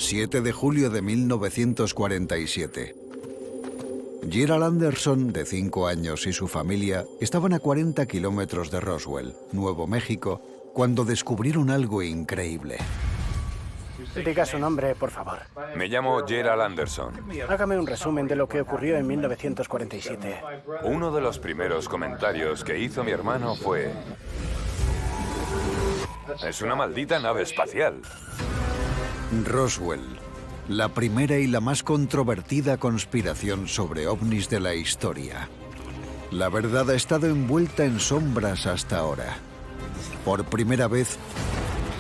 7 de julio de 1947. Gerald Anderson, de 5 años, y su familia estaban a 40 kilómetros de Roswell, Nuevo México, cuando descubrieron algo increíble. Diga su nombre, por favor. Me llamo Gerald Anderson. Hágame un resumen de lo que ocurrió en 1947. Uno de los primeros comentarios que hizo mi hermano fue: es una maldita nave espacial. Roswell, la primera y la más controvertida conspiración sobre ovnis de la historia. La verdad ha estado envuelta en sombras hasta ahora. Por primera vez,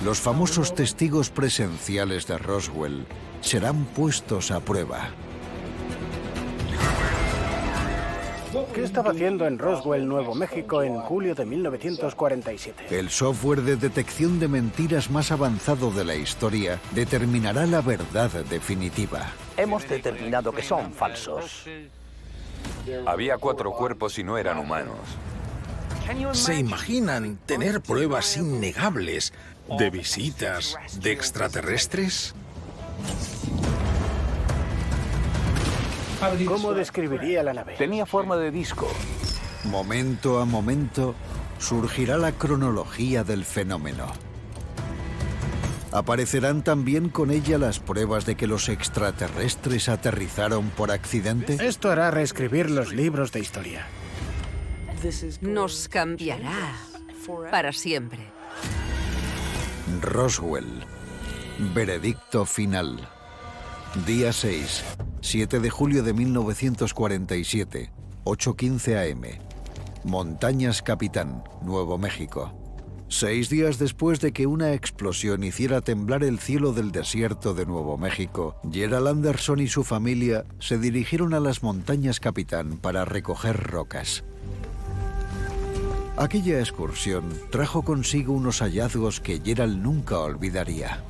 los famosos testigos presenciales de Roswell serán puestos a prueba. ¿Qué estaba haciendo en Roswell, Nuevo México, en julio de 1947? El software de detección de mentiras más avanzado de la historia determinará la verdad definitiva. Hemos determinado que son falsos. Había 4 cuerpos y no eran humanos. ¿Se imaginan tener pruebas innegables de visitas de extraterrestres? ¿Cómo describiría la nave? Tenía forma de disco. Momento a momento surgirá la cronología del fenómeno. ¿Aparecerán también con ella las pruebas de que los extraterrestres aterrizaron por accidente? Esto hará reescribir los libros de historia. Nos cambiará para siempre. Roswell. Veredicto final. Día 6, 7 de julio de 1947, 8:15 AM. Montañas Capitán, Nuevo México. 6 días después de que una explosión hiciera temblar el cielo del desierto de Nuevo México, Gerald Anderson y su familia se dirigieron a las Montañas Capitán para recoger rocas. Aquella excursión trajo consigo unos hallazgos que Gerald nunca olvidaría.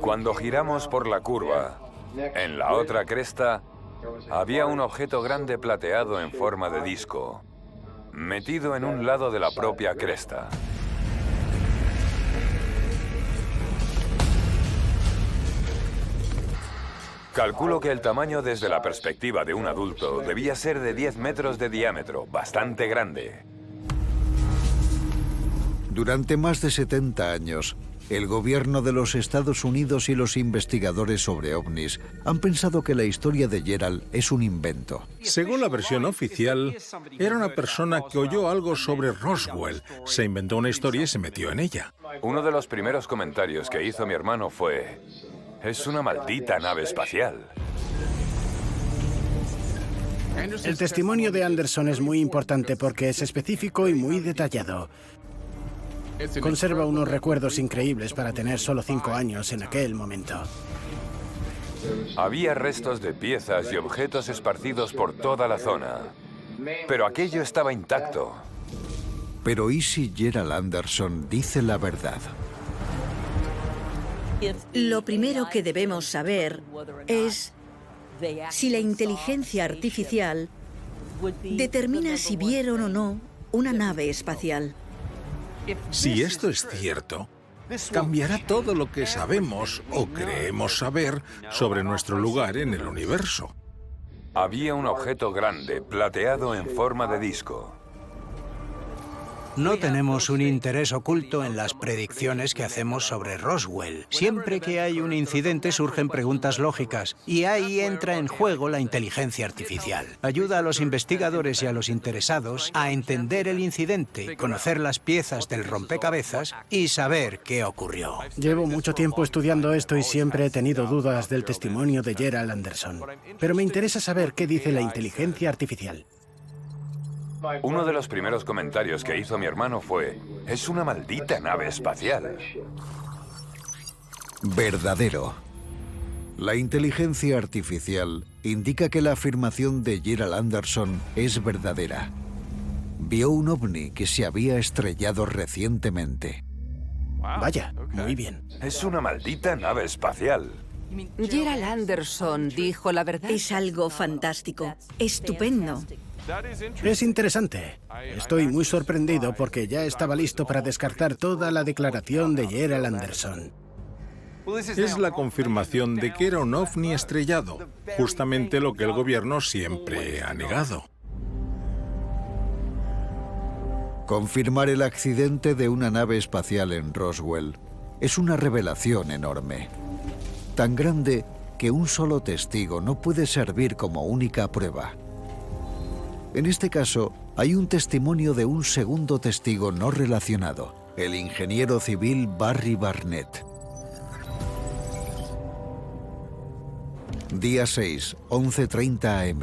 Cuando giramos por la curva, en la otra cresta, había un objeto grande plateado en forma de disco, metido en un lado de la propia cresta. Calculo que el tamaño desde la perspectiva de un adulto debía ser de 10 metros de diámetro, bastante grande. Durante más de 70 años, el gobierno de los Estados Unidos y los investigadores sobre ovnis han pensado que la historia de Gerald es un invento. Según la versión oficial, era una persona que oyó algo sobre Roswell, se inventó una historia y se metió en ella. Uno de los primeros comentarios que hizo mi hermano fue: es una maldita nave espacial. El testimonio de Anderson es muy importante porque es específico y muy detallado. Conserva unos recuerdos increíbles para tener solo 5 años en aquel momento. Había restos de piezas y objetos esparcidos por toda la zona, pero aquello estaba intacto. Pero ¿y si Gerald Anderson dice la verdad? Lo primero que debemos saber es si la inteligencia artificial determina si vieron o no una nave espacial. Si esto es cierto, cambiará todo lo que sabemos o creemos saber sobre nuestro lugar en el universo. Había un objeto grande, plateado en forma de disco. No tenemos un interés oculto en las predicciones que hacemos sobre Roswell. Siempre que hay un incidente surgen preguntas lógicas y ahí entra en juego la inteligencia artificial. Ayuda a los investigadores y a los interesados a entender el incidente, conocer las piezas del rompecabezas y saber qué ocurrió. Llevo mucho tiempo estudiando esto y siempre he tenido dudas del testimonio de Gerald Anderson. Pero me interesa saber qué dice la inteligencia artificial. Uno de los primeros comentarios que hizo mi hermano fue: es una maldita nave espacial. Verdadero. La inteligencia artificial indica que la afirmación de Gerald Anderson es verdadera. Vio un ovni que se había estrellado recientemente. Vaya, muy bien. Es una maldita nave espacial. Gerald Anderson dijo la verdad. Es algo fantástico, estupendo. Es interesante. Estoy muy sorprendido porque ya estaba listo para descartar toda la declaración de Gerald Anderson. Es la confirmación de que era un ovni estrellado, justamente lo que el gobierno siempre ha negado. Confirmar el accidente de una nave espacial en Roswell es una revelación enorme. Tan grande que un solo testigo no puede servir como única prueba. En este caso, hay un testimonio de un segundo testigo no relacionado, el ingeniero civil Barry Barnett. Día 6, 11:30 am.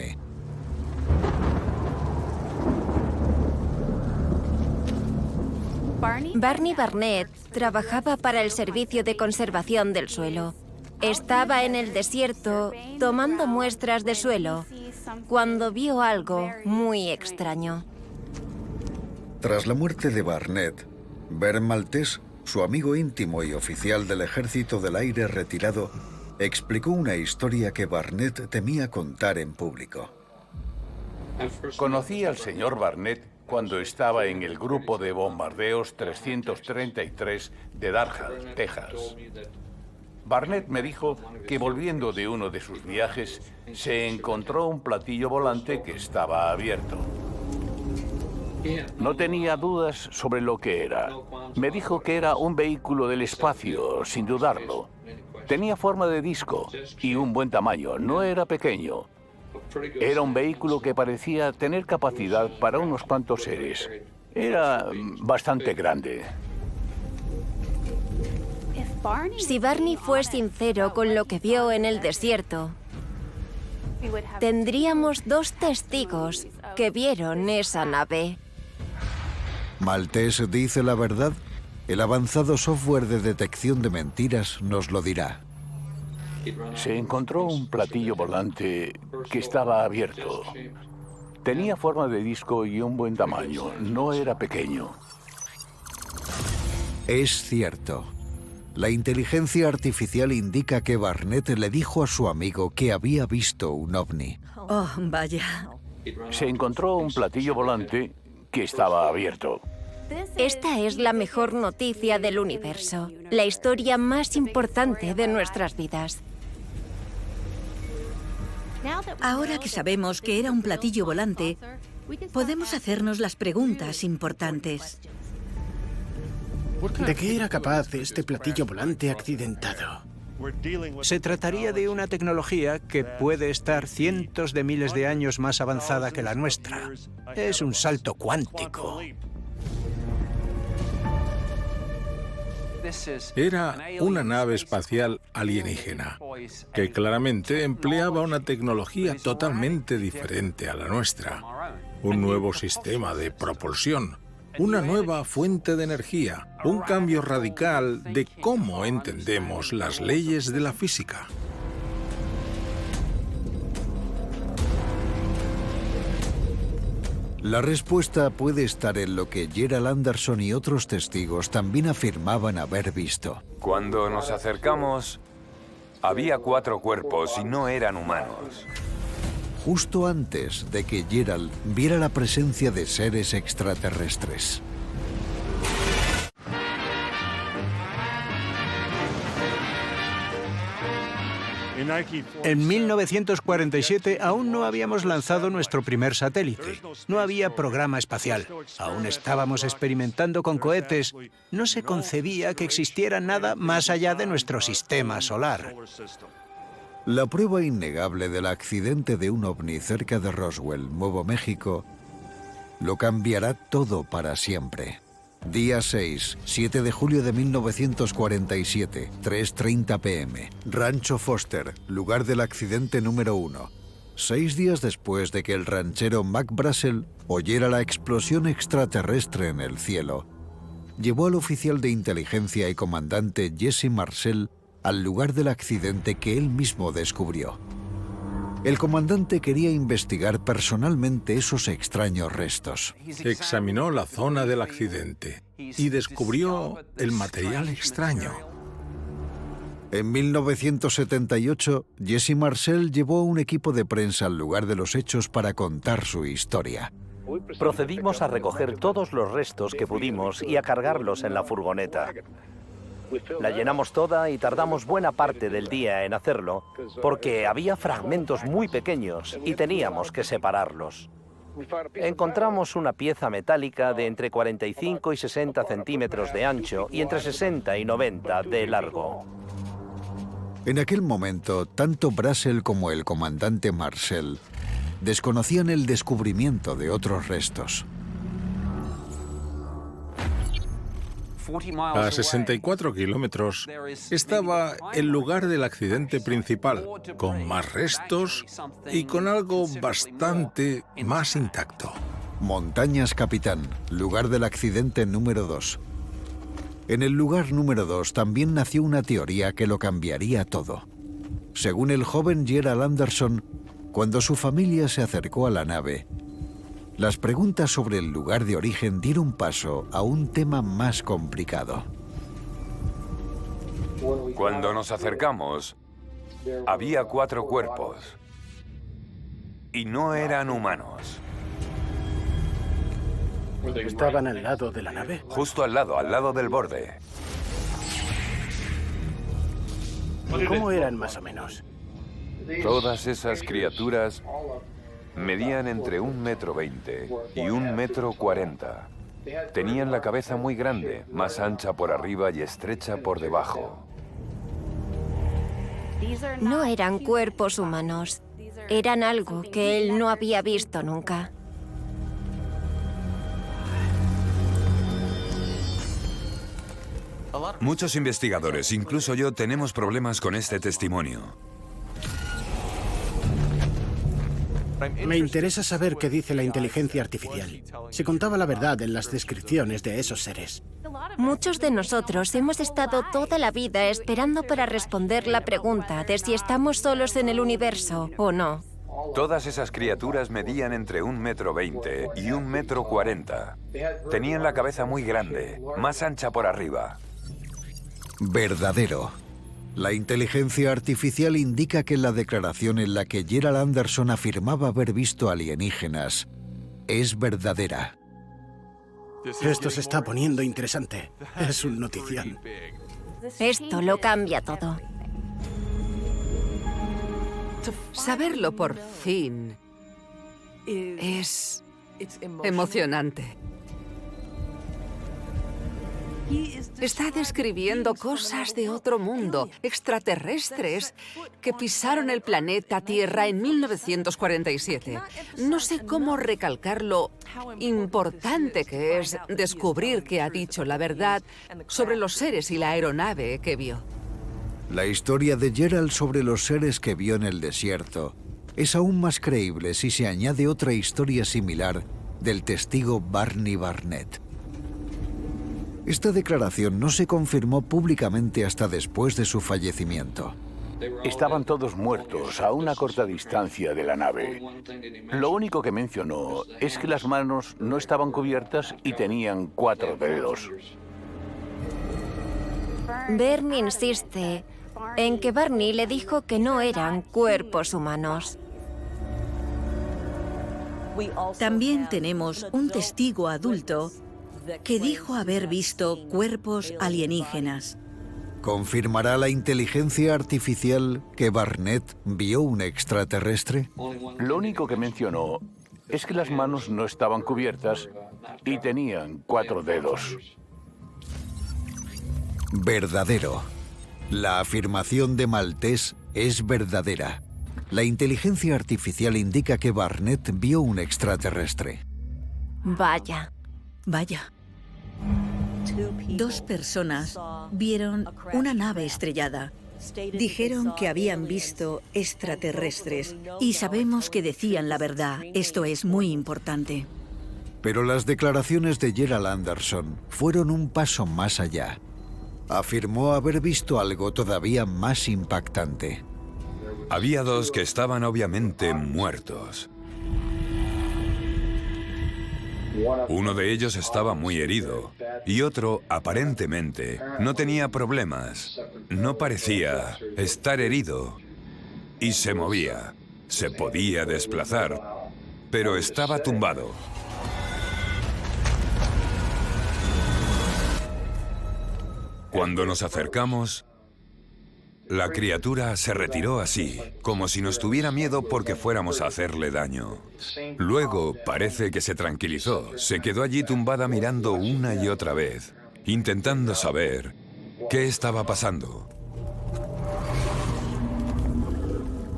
Barney Barnett trabajaba para el Servicio de Conservación del Suelo. Estaba en el desierto tomando muestras de suelo cuando vio algo muy extraño. Tras la muerte de Barnett, Bert Maltese, su amigo íntimo y oficial del Ejército del Aire retirado, explicó una historia que Barnett temía contar en público. Conocí al señor Barnett cuando estaba en el grupo de bombardeos 333 de Dalhart, Texas. Barnett me dijo que volviendo de uno de sus viajes, se encontró un platillo volante que estaba abierto. No tenía dudas sobre lo que era. Me dijo que era un vehículo del espacio, sin dudarlo. Tenía forma de disco y un buen tamaño, no era pequeño. Era un vehículo que parecía tener capacidad para unos cuantos seres. Era bastante grande. Si Barney fue sincero con lo que vio en el desierto, tendríamos 2 testigos que vieron esa nave. Maltese dice la verdad. El avanzado software de detección de mentiras nos lo dirá. Se encontró un platillo volante que estaba abierto. Tenía forma de disco y un buen tamaño. No era pequeño. Es cierto. La inteligencia artificial indica que Barnett le dijo a su amigo que había visto un ovni. Oh, vaya. Se encontró un platillo volante que estaba abierto. Esta es la mejor noticia del universo, la historia más importante de nuestras vidas. Ahora que sabemos que era un platillo volante, podemos hacernos las preguntas importantes. ¿De qué era capaz este platillo volante accidentado? Se trataría de una tecnología que puede estar cientos de miles de años más avanzada que la nuestra. Es un salto cuántico. Era una nave espacial alienígena, que claramente empleaba una tecnología totalmente diferente a la nuestra. Un nuevo sistema de propulsión, una nueva fuente de energía, un cambio radical de cómo entendemos las leyes de la física. La respuesta puede estar en lo que Gerald Anderson y otros testigos también afirmaban haber visto. Cuando nos acercamos, había 4 cuerpos y no eran humanos. Justo antes de que Gerald viera la presencia de seres extraterrestres. En 1947 aún no habíamos lanzado nuestro primer satélite. No había programa espacial. Aún estábamos experimentando con cohetes. No se concebía que existiera nada más allá de nuestro sistema solar. La prueba innegable del accidente de un ovni cerca de Roswell, Nuevo México, lo cambiará todo para siempre. Día 6, 7 de julio de 1947, 3:30 p.m. Rancho Foster, lugar del accidente número 1. 6 días después de que el ranchero Mac Brazel oyera la explosión extraterrestre en el cielo, llevó al oficial de inteligencia y comandante Jesse Marcel al lugar del accidente que él mismo descubrió. El comandante quería investigar personalmente esos extraños restos. Examinó la zona del accidente y descubrió el material extraño. En 1978, Jesse Marcel llevó a un equipo de prensa al lugar de los hechos para contar su historia. Procedimos a recoger todos los restos que pudimos y a cargarlos en la furgoneta. La llenamos toda y tardamos buena parte del día en hacerlo porque había fragmentos muy pequeños y teníamos que separarlos. Encontramos una pieza metálica de entre 45 y 60 centímetros de ancho y entre 60 y 90 de largo. En aquel momento, tanto Brassel como el comandante Marcel desconocían el descubrimiento de otros restos. A 64 kilómetros estaba el lugar del accidente principal, con más restos y con algo bastante más intacto. Montañas Capitán, lugar del accidente número 2. En el lugar número 2 también nació una teoría que lo cambiaría todo. Según el joven Gerald Anderson, cuando su familia se acercó a la nave, las preguntas sobre el lugar de origen dieron paso a un tema más complicado. Cuando nos acercamos, había 4 cuerpos. Y no eran humanos. ¿Estaban al lado de la nave? Justo al lado del borde. ¿Cómo eran más o menos? Todas esas criaturas medían entre 1,20 m y 1,40 m. Tenían la cabeza muy grande, más ancha por arriba y estrecha por debajo. No eran cuerpos humanos. Eran algo que él no había visto nunca. Muchos investigadores, incluso yo, tenemos problemas con este testimonio. Me interesa saber qué dice la inteligencia artificial. Si contaba la verdad en las descripciones de esos seres. Muchos de nosotros hemos estado toda la vida esperando para responder la pregunta de si estamos solos en el universo o no. Todas esas criaturas medían entre 1,20 m y 1,40 m. Tenían la cabeza muy grande, más ancha por arriba. Verdadero. La inteligencia artificial indica que la declaración en la que Gerald Anderson afirmaba haber visto alienígenas es verdadera. Esto se está poniendo interesante. Es un notición. Esto lo cambia todo. Saberlo por fin es emocionante. Está describiendo cosas de otro mundo, extraterrestres, que pisaron el planeta Tierra en 1947. No sé cómo recalcar lo importante que es descubrir que ha dicho la verdad sobre los seres y la aeronave que vio. La historia de Gerald sobre los seres que vio en el desierto es aún más creíble si se añade otra historia similar del testigo Barney Barnett. Esta declaración no se confirmó públicamente hasta después de su fallecimiento. Estaban todos muertos a una corta distancia de la nave. Lo único que mencionó es que las manos no estaban cubiertas y tenían 4 dedos. Bernie insiste en que Barney le dijo que no eran cuerpos humanos. También tenemos un testigo adulto que dijo haber visto cuerpos alienígenas. ¿Confirmará la inteligencia artificial que Barnett vio un extraterrestre? Lo único que mencionó es que las manos no estaban cubiertas y tenían 4 dedos. Verdadero. La afirmación de Maltese es verdadera. La inteligencia artificial indica que Barnett vio un extraterrestre. Vaya. Vaya. 2 personas vieron una nave estrellada. Dijeron que habían visto extraterrestres y sabemos que decían la verdad. Esto es muy importante. Pero las declaraciones de Gerald Anderson fueron un paso más allá. Afirmó haber visto algo todavía más impactante. Había 2 que estaban obviamente muertos. Uno de ellos estaba muy herido y otro, aparentemente, no tenía problemas. No parecía estar herido y se movía. Se podía desplazar, pero estaba tumbado. Cuando nos acercamos, la criatura se retiró así, como si nos tuviera miedo porque fuéramos a hacerle daño. Luego parece que se tranquilizó, se quedó allí tumbada mirando una y otra vez, intentando saber qué estaba pasando.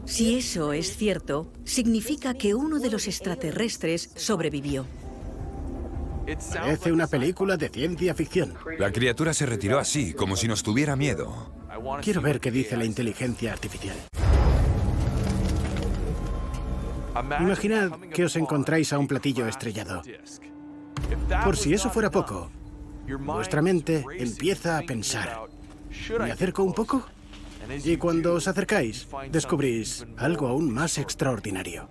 Si eso es cierto, significa que uno de los extraterrestres sobrevivió. Parece una película de ciencia ficción. La criatura se retiró así, como si nos tuviera miedo. Quiero ver qué dice la inteligencia artificial. Imaginad que os encontráis a un platillo estrellado. Por si eso fuera poco, vuestra mente empieza a pensar. ¿Me acerco un poco? Y cuando os acercáis, descubrís algo aún más extraordinario.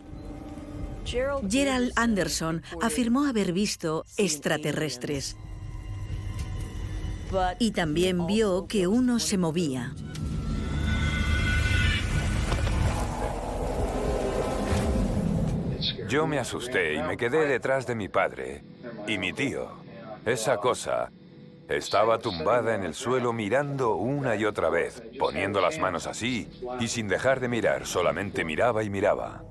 Gerald Anderson afirmó haber visto extraterrestres. Y también vio que uno se movía. Yo me asusté y me quedé detrás de mi padre y mi tío. Esa cosa estaba tumbada en el suelo mirando una y otra vez, poniendo las manos así y sin dejar de mirar, solamente miraba y miraba.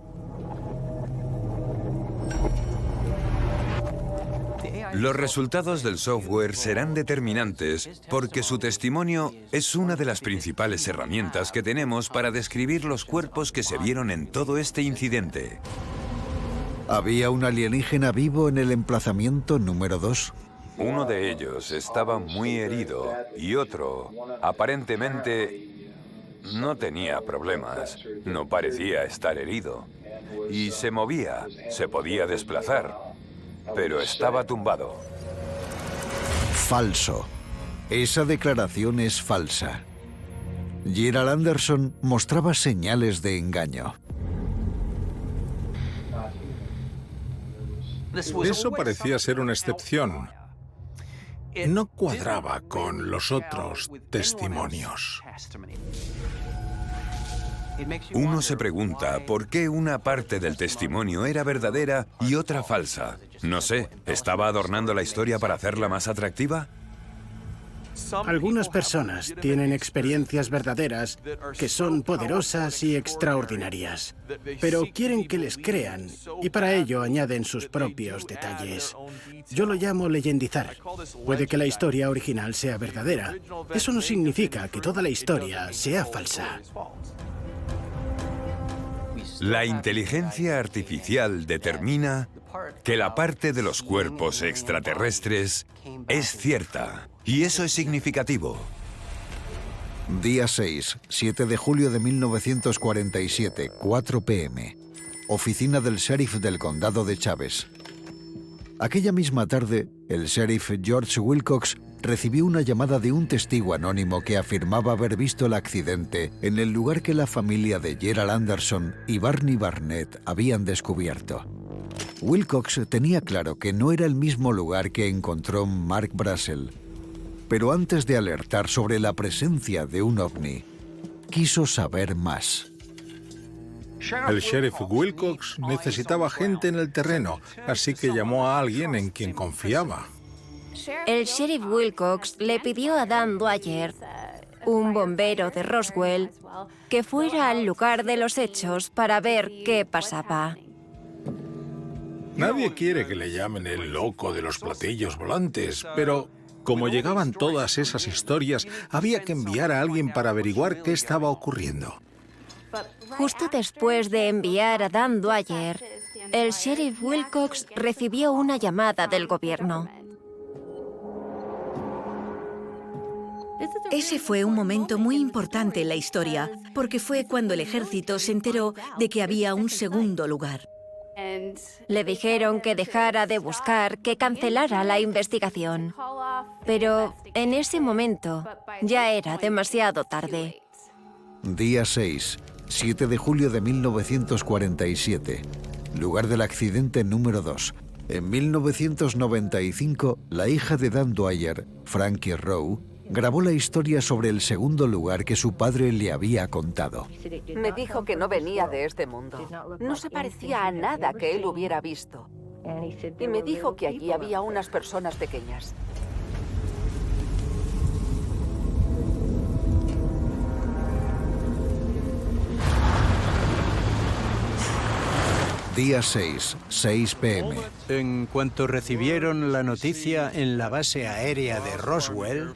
Los resultados del software serán determinantes porque su testimonio es una de las principales herramientas que tenemos para describir los cuerpos que se vieron en todo este incidente. ¿Había un alienígena vivo en el emplazamiento número 2? Uno de ellos estaba muy herido y otro, aparentemente, no tenía problemas. No parecía estar herido. Y se movía, se podía desplazar, pero estaba tumbado. Falso. Esa declaración es falsa. Gerald Anderson mostraba señales de engaño. Eso parecía ser una excepción. No cuadraba con los otros testimonios. Uno se pregunta por qué una parte del testimonio era verdadera y otra falsa. No sé, ¿estaba adornando la historia para hacerla más atractiva? Algunas personas tienen experiencias verdaderas que son poderosas y extraordinarias, pero quieren que les crean y para ello añaden sus propios detalles. Yo lo llamo leyendizar. Puede que la historia original sea verdadera. Eso no significa que toda la historia sea falsa. La inteligencia artificial determina que la parte de los cuerpos extraterrestres es cierta, y eso es significativo. Día 6, 7 de julio de 1947, 4 p.m. Oficina del sheriff del condado de Chaves. Aquella misma tarde, el sheriff George Wilcox recibió una llamada de un testigo anónimo que afirmaba haber visto el accidente en el lugar que la familia de Gerald Anderson y Barney Barnett habían descubierto. Wilcox tenía claro que no era el mismo lugar que encontró Mark Brassel, pero antes de alertar sobre la presencia de un ovni, quiso saber más. El sheriff Wilcox necesitaba gente en el terreno, así que llamó a alguien en quien confiaba. El sheriff Wilcox le pidió a Dan Dwyer, un bombero de Roswell, que fuera al lugar de los hechos para ver qué pasaba. Nadie quiere que le llamen el loco de los platillos volantes, pero como llegaban todas esas historias, había que enviar a alguien para averiguar qué estaba ocurriendo. Justo después de enviar a Dan Dwyer, el sheriff Wilcox recibió una llamada del gobierno. Ese fue un momento muy importante en la historia, porque fue cuando el ejército se enteró de que había un segundo lugar. Le dijeron que dejara de buscar, que cancelara la investigación. Pero en ese momento ya era demasiado tarde. Día 6, 7 de julio de 1947. Lugar del accidente número 2. En 1995, la hija de Dan Dwyer, Frankie Rowe, grabó la historia sobre el segundo lugar que su padre le había contado. Me dijo que no venía de este mundo. No se parecía a nada que él hubiera visto. Y me dijo que allí había unas personas pequeñas. Día 6, 6 p.m. En cuanto recibieron la noticia en la base aérea de Roswell,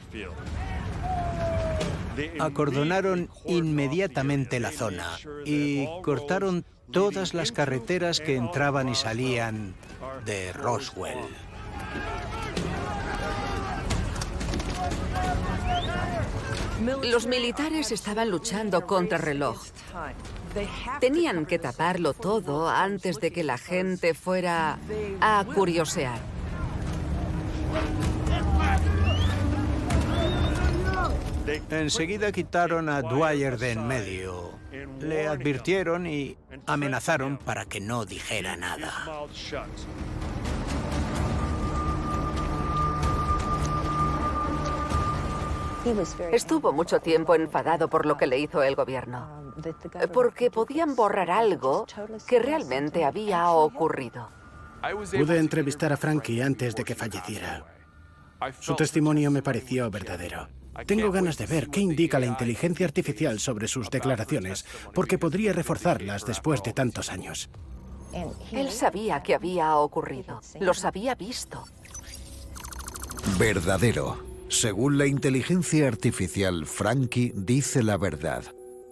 acordonaron inmediatamente la zona y cortaron todas las carreteras que entraban y salían de Roswell. Los militares estaban luchando contra reloj. Tenían que taparlo todo antes de que la gente fuera a curiosear. Enseguida quitaron a Dwyer de en medio. Le advirtieron y amenazaron para que no dijera nada. Estuvo mucho tiempo enfadado por lo que le hizo el gobierno, porque podían borrar algo que realmente había ocurrido. Pude entrevistar a Frankie antes de que falleciera. Su testimonio me pareció verdadero. Tengo ganas de ver qué indica la inteligencia artificial sobre sus declaraciones, porque podría reforzarlas después de tantos años. Él sabía que había ocurrido, los había visto. Verdadero. Según la inteligencia artificial, Frankie dice la verdad.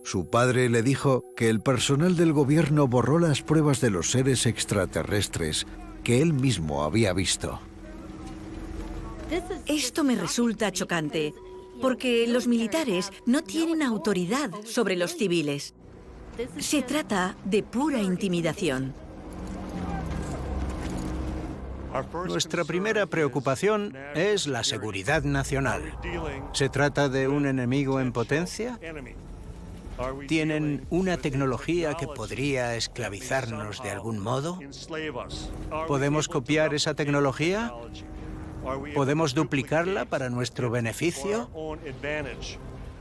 Su padre le dijo que el personal del gobierno borró las pruebas de los seres extraterrestres que él mismo había visto. Esto me resulta chocante, porque los militares no tienen autoridad sobre los civiles. Se trata de pura intimidación. Nuestra primera preocupación es la seguridad nacional. ¿Se trata de un enemigo en potencia? ¿Tienen una tecnología que podría esclavizarnos de algún modo? ¿Podemos copiar esa tecnología? ¿Podemos duplicarla para nuestro beneficio?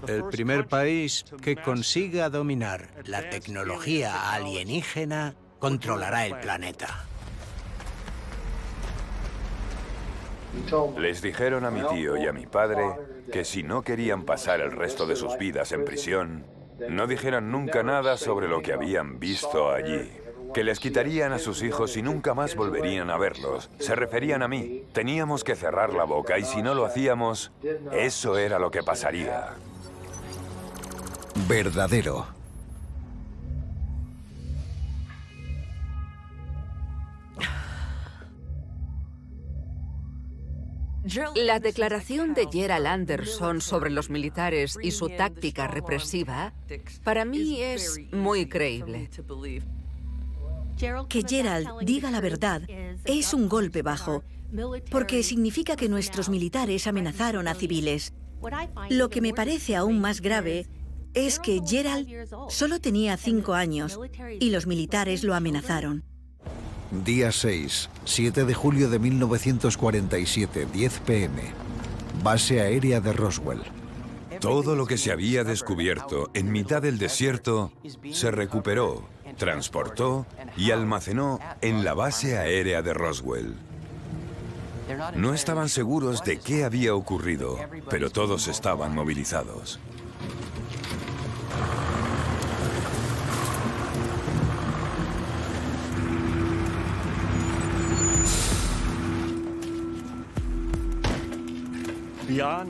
El primer país que consiga dominar la tecnología alienígena controlará el planeta. Les dijeron a mi tío y a mi padre que si no querían pasar el resto de sus vidas en prisión, no dijeran nunca nada sobre lo que habían visto allí. Que les quitarían a sus hijos y nunca más volverían a verlos. Se referían a mí. Teníamos que cerrar la boca y si no lo hacíamos, eso era lo que pasaría. Verdadero. La declaración de Gerald Anderson sobre los militares y su táctica represiva, para mí es muy creíble. Que Gerald diga la verdad es un golpe bajo, porque significa que nuestros militares amenazaron a civiles. Lo que me parece aún más grave es que Gerald solo tenía 5 años y los militares lo amenazaron. Día 6, 7 de julio de 1947, 10 p.m. Base aérea de Roswell. Todo lo que se había descubierto en mitad del desierto se recuperó, transportó y almacenó en la base aérea de Roswell. No estaban seguros de qué había ocurrido, pero todos estaban movilizados.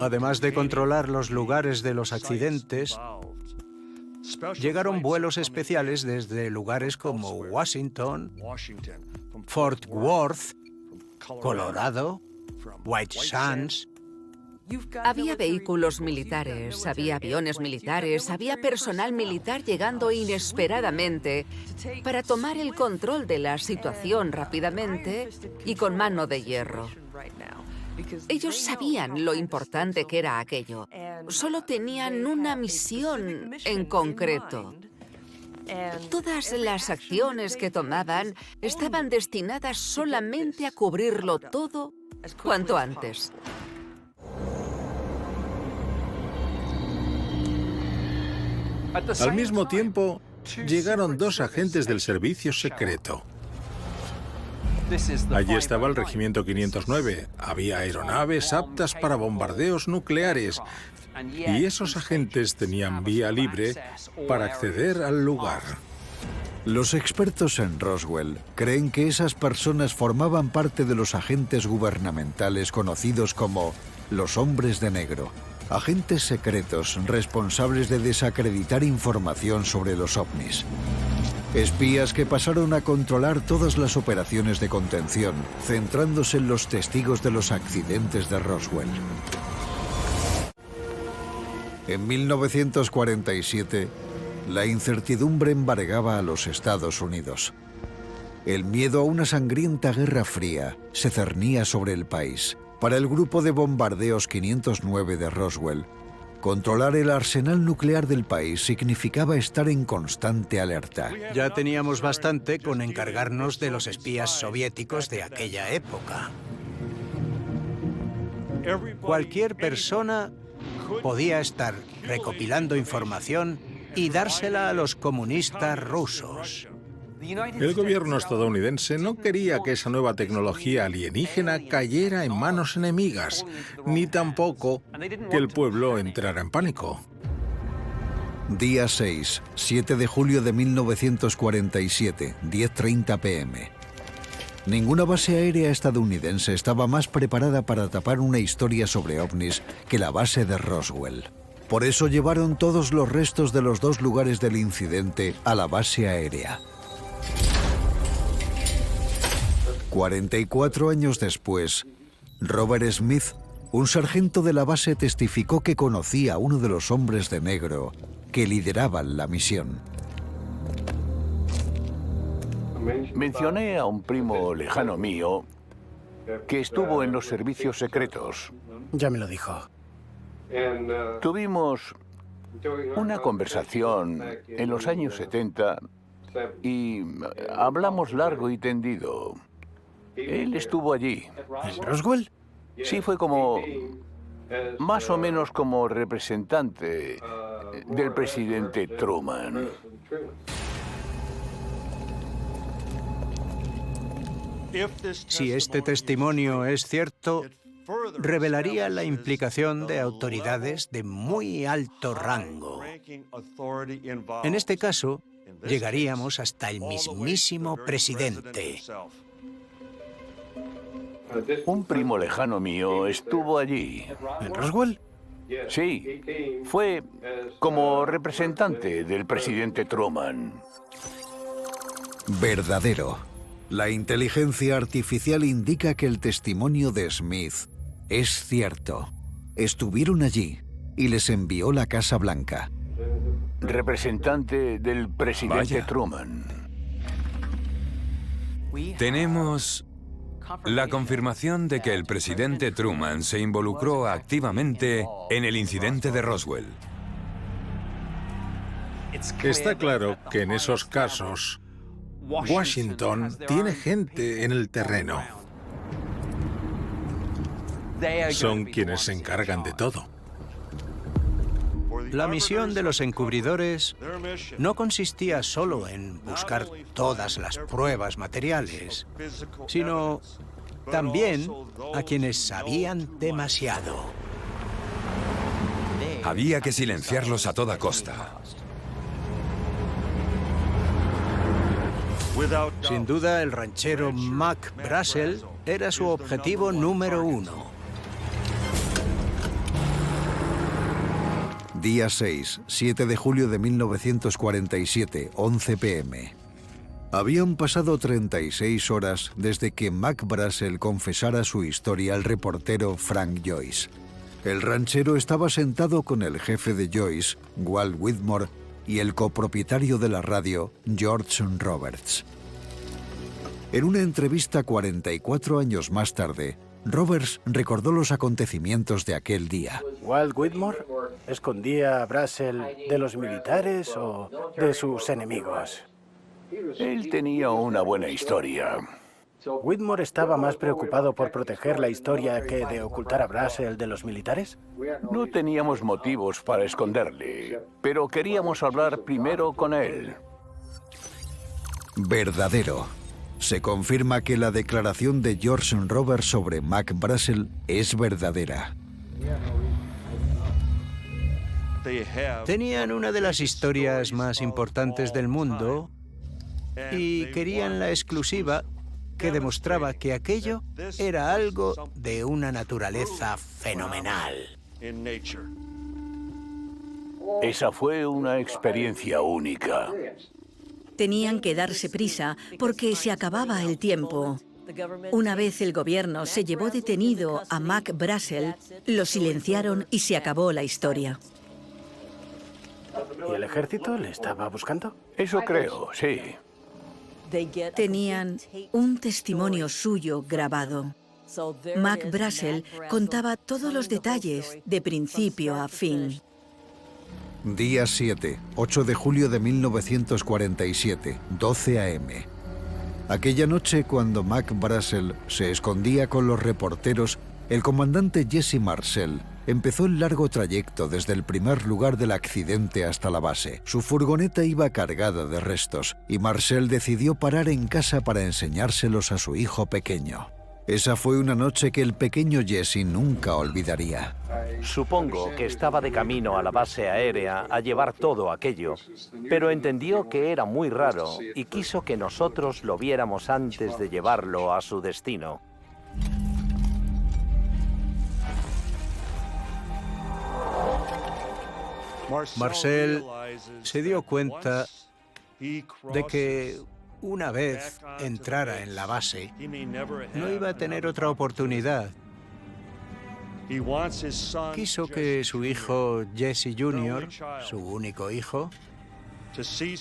Además de controlar los lugares de los accidentes, llegaron vuelos especiales desde lugares como Washington, Fort Worth, Colorado, White Sands. Había vehículos militares, había aviones militares, había personal militar llegando inesperadamente para tomar el control de la situación rápidamente y con mano de hierro. Ellos sabían lo importante que era aquello. Solo tenían una misión en concreto. Todas las acciones que tomaban estaban destinadas solamente a cubrirlo todo cuanto antes. Al mismo tiempo, llegaron 2 agentes del servicio secreto. Allí estaba el Regimiento 509. Había aeronaves aptas para bombardeos nucleares. Y esos agentes tenían vía libre para acceder al lugar. Los expertos en Roswell creen que esas personas formaban parte de los agentes gubernamentales conocidos como los hombres de negro, agentes secretos responsables de desacreditar información sobre los ovnis. Espías que pasaron a controlar todas las operaciones de contención, centrándose en los testigos de los accidentes de Roswell. En 1947, la incertidumbre embargaba a los Estados Unidos. El miedo a una sangrienta guerra fría se cernía sobre el país. Para el grupo de bombardeos 509 de Roswell, controlar el arsenal nuclear del país significaba estar en constante alerta. Ya teníamos bastante con encargarnos de los espías soviéticos de aquella época. Cualquier persona podía estar recopilando información y dársela a los comunistas rusos. El gobierno estadounidense no quería que esa nueva tecnología alienígena cayera en manos enemigas, ni tampoco que el pueblo entrara en pánico. Día 6, 7 de julio de 1947, 10:30 p.m. Ninguna base aérea estadounidense estaba más preparada para tapar una historia sobre ovnis que la base de Roswell. Por eso llevaron todos los restos de los dos lugares del incidente a la base aérea. 44 años después, Robert Smith, un sargento de la base, testificó que conocía a uno de los hombres de negro que lideraban la misión. Mencioné a un primo lejano mío que estuvo en los servicios secretos. Ya me lo dijo. Tuvimos una conversación en los años 70 y hablamos largo y tendido. Él estuvo allí. ¿En Roswell? Sí, fue como... más o menos como representante del presidente Truman. Si este testimonio es cierto, revelaría la implicación de autoridades de muy alto rango. En este caso, llegaríamos hasta el mismísimo presidente. Un primo lejano mío estuvo allí. ¿En Roswell? Sí, fue como representante del presidente Truman. Verdadero. La inteligencia artificial indica que el testimonio de Smith es cierto. Estuvieron allí y les envió la Casa Blanca. Representante del presidente Vaya. Truman. Tenemos la confirmación de que el presidente Truman se involucró activamente en el incidente de Roswell. Está claro que en esos casos, Washington tiene gente en el terreno. Son quienes se encargan de todo. La misión de los encubridores no consistía solo en buscar todas las pruebas materiales, sino también a quienes sabían demasiado. Había que silenciarlos a toda costa. Sin duda, el ranchero Mac Brazel era su objetivo número 1. Día 6, 7 de julio de 1947, 11 p.m. Habían pasado 36 horas desde que Mac Brazel confesara su historia al reportero Frank Joyce. El ranchero estaba sentado con el jefe de Joyce, Walt Whitmore, y el copropietario de la radio, George Roberts. En una entrevista 44 años más tarde, Roberts recordó los acontecimientos de aquel día. ¿Walt Whitmore escondía a Brazel de los militares o de sus enemigos? Él tenía una buena historia. ¿Whitmore estaba más preocupado por proteger la historia que de ocultar a Brazel de los militares? No teníamos motivos para esconderle, pero queríamos hablar primero con él. Verdadero. Se confirma que la declaración de George Roberts sobre Mac Brazel es verdadera. Tenían una de las historias más importantes del mundo y querían la exclusiva que demostraba que aquello era algo de una naturaleza fenomenal. Esa fue una experiencia única. Tenían que darse prisa porque se acababa el tiempo. Una vez el gobierno se llevó detenido a Mac Brazel, lo silenciaron y se acabó la historia. ¿Y el ejército le estaba buscando? Eso creo, sí. Tenían un testimonio suyo grabado. Mac Brazel contaba todos los detalles de principio a fin. Día 7, 8 de julio de 1947, 12 a.m. Aquella noche, cuando Mac Brazel se escondía con los reporteros, el comandante Jesse Marcel empezó el largo trayecto desde el primer lugar del accidente hasta la base. Su furgoneta iba cargada de restos y Marcel decidió parar en casa para enseñárselos a su hijo pequeño. Esa fue una noche que el pequeño Jesse nunca olvidaría. Supongo que estaba de camino a la base aérea a llevar todo aquello, pero entendió que era muy raro y quiso que nosotros lo viéramos antes de llevarlo a su destino. Marcel se dio cuenta de que una vez entrara en la base, no iba a tener otra oportunidad. Quiso que su hijo Jesse Jr., su único hijo,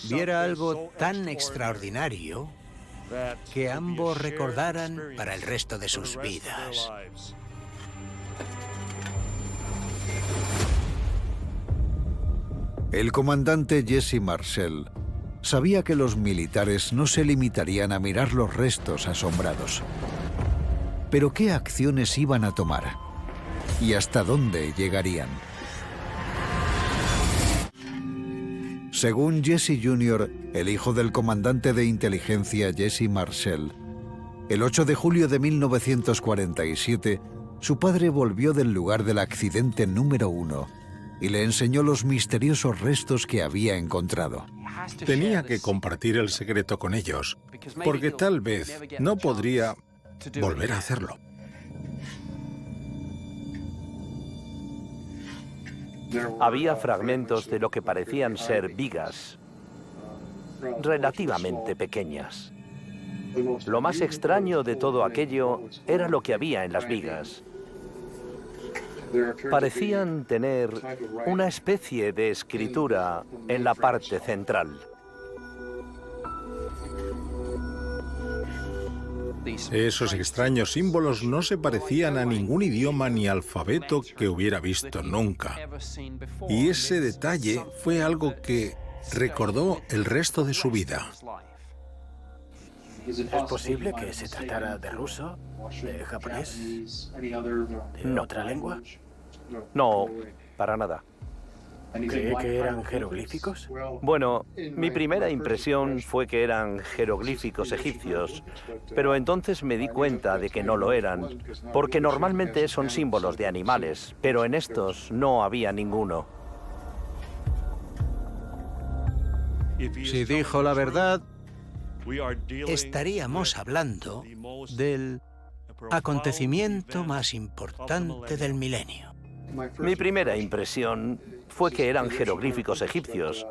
viera algo tan extraordinario que ambos recordaran para el resto de sus vidas. El comandante Jesse Marcel sabía que los militares no se limitarían a mirar los restos asombrados. Pero ¿qué acciones iban a tomar? ¿Y hasta dónde llegarían? Según Jesse Jr., el hijo del comandante de inteligencia Jesse Marcel, el 8 de julio de 1947, su padre volvió del lugar del accidente número 1 y le enseñó los misteriosos restos que había encontrado. Tenía que compartir el secreto con ellos, porque tal vez no podría volver a hacerlo. Había fragmentos de lo que parecían ser vigas, relativamente pequeñas. Lo más extraño de todo aquello era lo que había en las vigas. Parecían tener una especie de escritura en la parte central. Esos extraños símbolos no se parecían a ningún idioma ni alfabeto que hubiera visto nunca. Y ese detalle fue algo que recordó el resto de su vida. ¿Es posible que se tratara de ruso, de japonés, de otra lengua? No, para nada. ¿Cree que eran jeroglíficos? Bueno, mi primera impresión fue que eran jeroglíficos egipcios, pero entonces me di cuenta de que no lo eran, porque normalmente son símbolos de animales, pero en estos no había ninguno. Si dijo la verdad, estaríamos hablando del acontecimiento más importante del milenio. Mi primera impresión fue que eran jeroglíficos egipcios,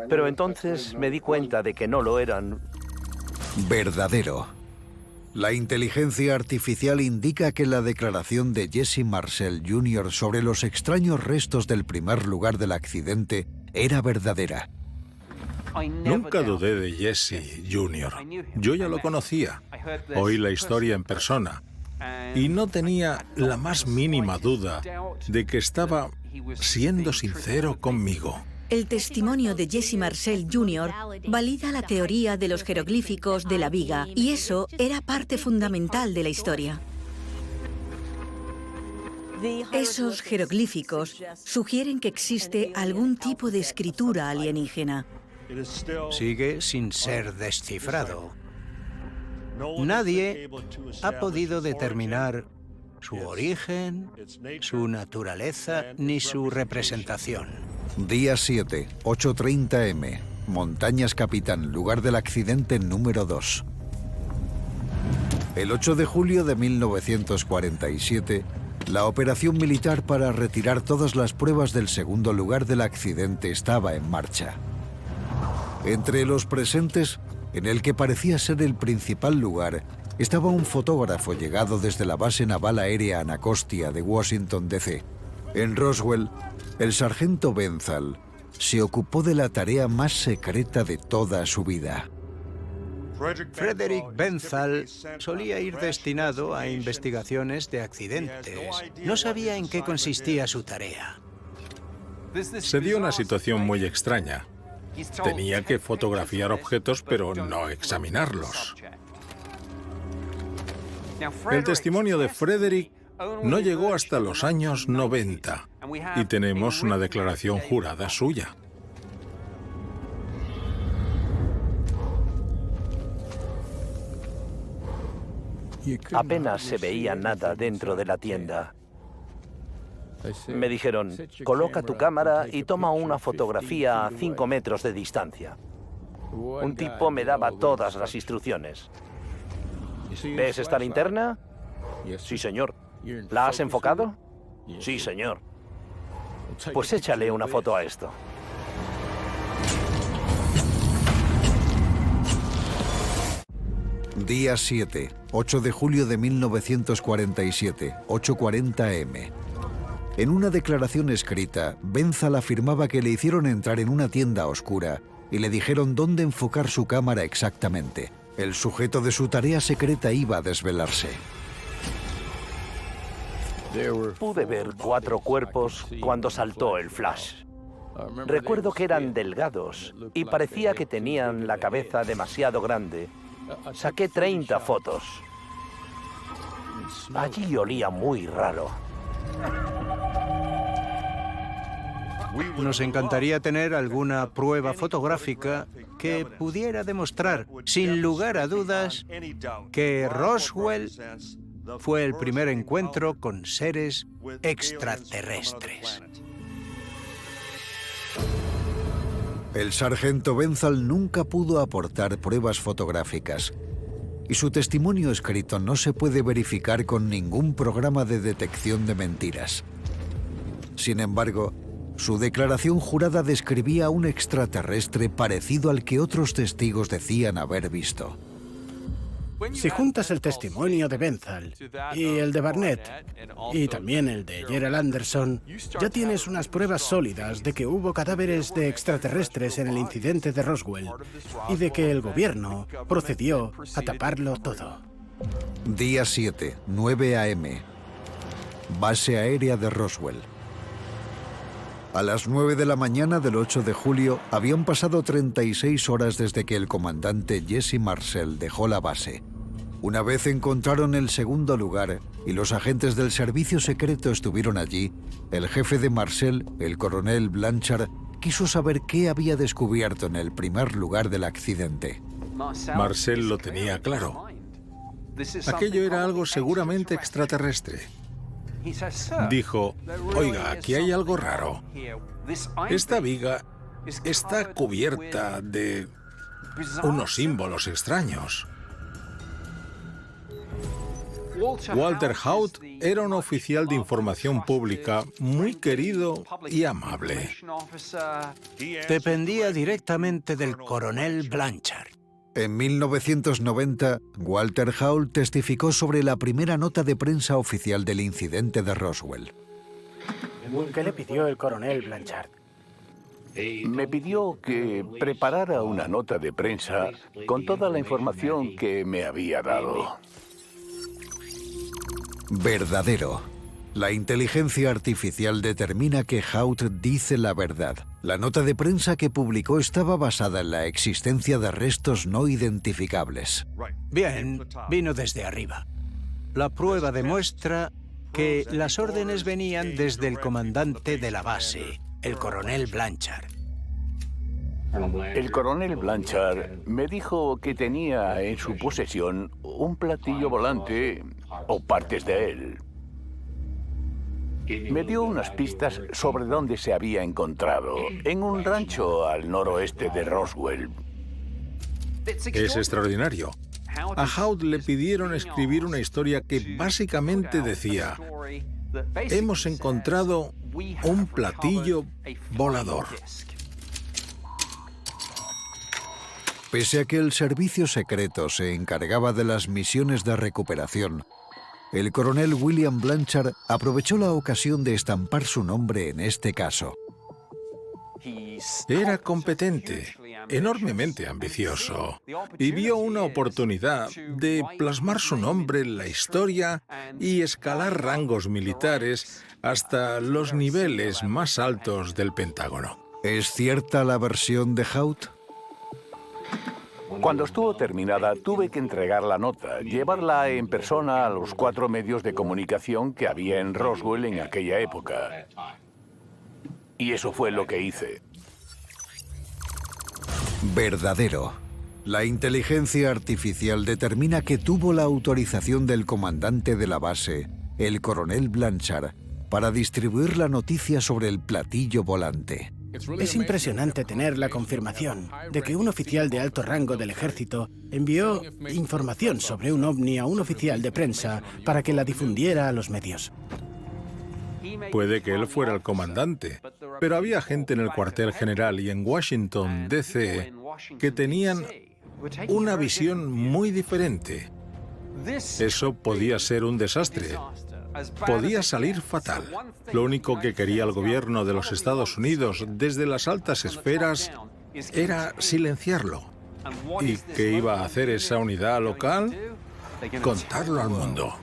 pero entonces me di cuenta de que no lo eran. Verdadero. La inteligencia artificial indica que la declaración de Jesse Marcel Jr. sobre los extraños restos del primer lugar del accidente era verdadera. Nunca dudé de Jesse Jr. Yo ya lo conocía. Oí la historia en persona. Y no tenía la más mínima duda de que estaba siendo sincero conmigo. El testimonio de Jesse Marcel Jr. valida la teoría de los jeroglíficos de la viga, y eso era parte fundamental de la historia. Esos jeroglíficos sugieren que existe algún tipo de escritura alienígena. Sigue sin ser descifrado. Nadie ha podido determinar su origen, su naturaleza ni su representación. Día 7, 8:30 m. Montañas Capitán, lugar del accidente número 2. El 8 de julio de 1947, la operación militar para retirar todas las pruebas del segundo lugar del accidente estaba en marcha. Entre los presentes, en el que parecía ser el principal lugar, estaba un fotógrafo llegado desde la base naval aérea Anacostia de Washington, D.C. En Roswell, el sargento Benzal se ocupó de la tarea más secreta de toda su vida. Frederick Benzal solía ir destinado a investigaciones de accidentes. No sabía en qué consistía su tarea. Se dio una situación muy extraña. Tenía que fotografiar objetos, pero no examinarlos. El testimonio de Frederick no llegó hasta los años 90 y tenemos una declaración jurada suya. Apenas se veía nada dentro de la tienda. Me dijeron, coloca tu cámara y toma una fotografía a 5 metros de distancia. Un tipo me daba todas las instrucciones. ¿Ves esta linterna? Sí, señor. ¿La has enfocado? Sí, señor. Pues échale una foto a esto. Día 7, 8 de julio de 1947, 8:40 am. En una declaración escrita, Benzal afirmaba que le hicieron entrar en una tienda oscura y le dijeron dónde enfocar su cámara exactamente. El sujeto de su tarea secreta iba a desvelarse. Pude ver 4 cuerpos cuando saltó el flash. Recuerdo que eran delgados y parecía que tenían la cabeza demasiado grande. Saqué 30 fotos. Allí olía muy raro. Nos encantaría tener alguna prueba fotográfica que pudiera demostrar, sin lugar a dudas, que Roswell fue el primer encuentro con seres extraterrestres. El sargento Benzal nunca pudo aportar pruebas fotográficas y su testimonio escrito no se puede verificar con ningún programa de detección de mentiras. Sin embargo, su declaración jurada describía a un extraterrestre parecido al que otros testigos decían haber visto. Si juntas el testimonio de Benzal y el de Barnett y también el de Gerald Anderson, ya tienes unas pruebas sólidas de que hubo cadáveres de extraterrestres en el incidente de Roswell y de que el gobierno procedió a taparlo todo. Día 7, 9 am. Base aérea de Roswell. A las 9 de la mañana del 8 de julio habían pasado 36 horas desde que el comandante Jesse Marcel dejó la base. Una vez encontraron el segundo lugar y los agentes del servicio secreto estuvieron allí, el jefe de Marcel, el coronel Blanchard, quiso saber qué había descubierto en el primer lugar del accidente. Marcel lo tenía claro. Aquello era algo seguramente extraterrestre. Dijo, oiga, aquí hay algo raro. Esta viga está cubierta de unos símbolos extraños. Walter Haut era un oficial de información pública muy querido y amable. Dependía directamente del coronel Blanchard. En 1990, Walter Haut testificó sobre la primera nota de prensa oficial del incidente de Roswell. ¿Qué le pidió el coronel Blanchard? Me pidió que preparara una nota de prensa con toda la información que me había dado. Verdadero. La inteligencia artificial determina que Haut dice la verdad. La nota de prensa que publicó estaba basada en la existencia de restos no identificables. Bien, vino desde arriba. La prueba demuestra que las órdenes venían desde el comandante de la base, el coronel Blanchard. El coronel Blanchard me dijo que tenía en su posesión un platillo volante o partes de él. Me dio unas pistas sobre dónde se había encontrado, en un rancho al noroeste de Roswell. Es extraordinario. A Haut le pidieron escribir una historia que básicamente decía: hemos encontrado un platillo volador. Pese a que el servicio secreto se encargaba de las misiones de recuperación, el coronel William Blanchard aprovechó la ocasión de estampar su nombre en este caso. Era competente, enormemente ambicioso, y vio una oportunidad de plasmar su nombre en la historia y escalar rangos militares hasta los niveles más altos del Pentágono. ¿Es cierta la versión de Haut? Cuando estuvo terminada, tuve que entregar la nota, llevarla en persona a los 4 medios de comunicación que había en Roswell en aquella época. Y eso fue lo que hice. Verdadero. La inteligencia artificial determina que tuvo la autorización del comandante de la base, el coronel Blanchard, para distribuir la noticia sobre el platillo volante. Es impresionante tener la confirmación de que un oficial de alto rango del ejército envió información sobre un ovni a un oficial de prensa para que la difundiera a los medios. Puede que él fuera el comandante, pero había gente en el cuartel general y en Washington, D.C., que tenían una visión muy diferente. Eso podía ser un desastre. Podía salir fatal. Lo único que quería el gobierno de los Estados Unidos desde las altas esferas era silenciarlo. ¿Y qué iba a hacer esa unidad local? Contarlo al mundo.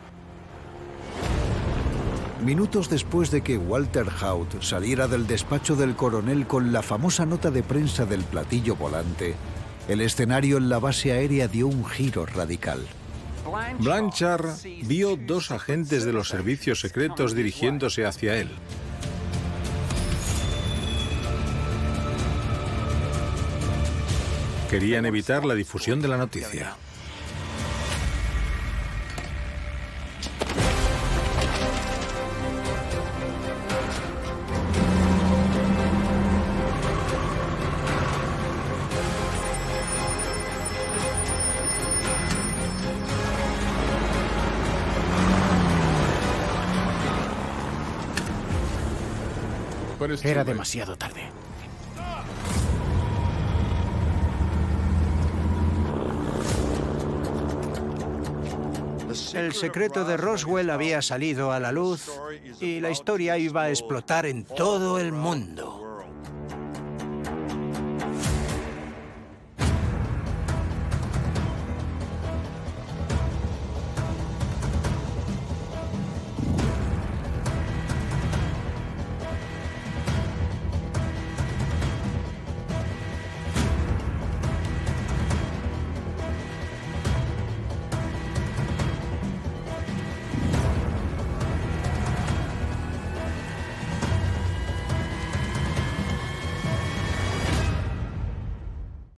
Minutos después de que Walter Haut saliera del despacho del coronel con la famosa nota de prensa del platillo volante, el escenario en la base aérea dio un giro radical. Blanchard vio 2 agentes de los servicios secretos dirigiéndose hacia él. Querían evitar la difusión de la noticia. Era demasiado tarde. El secreto de Roswell había salido a la luz y la historia iba a explotar en todo el mundo.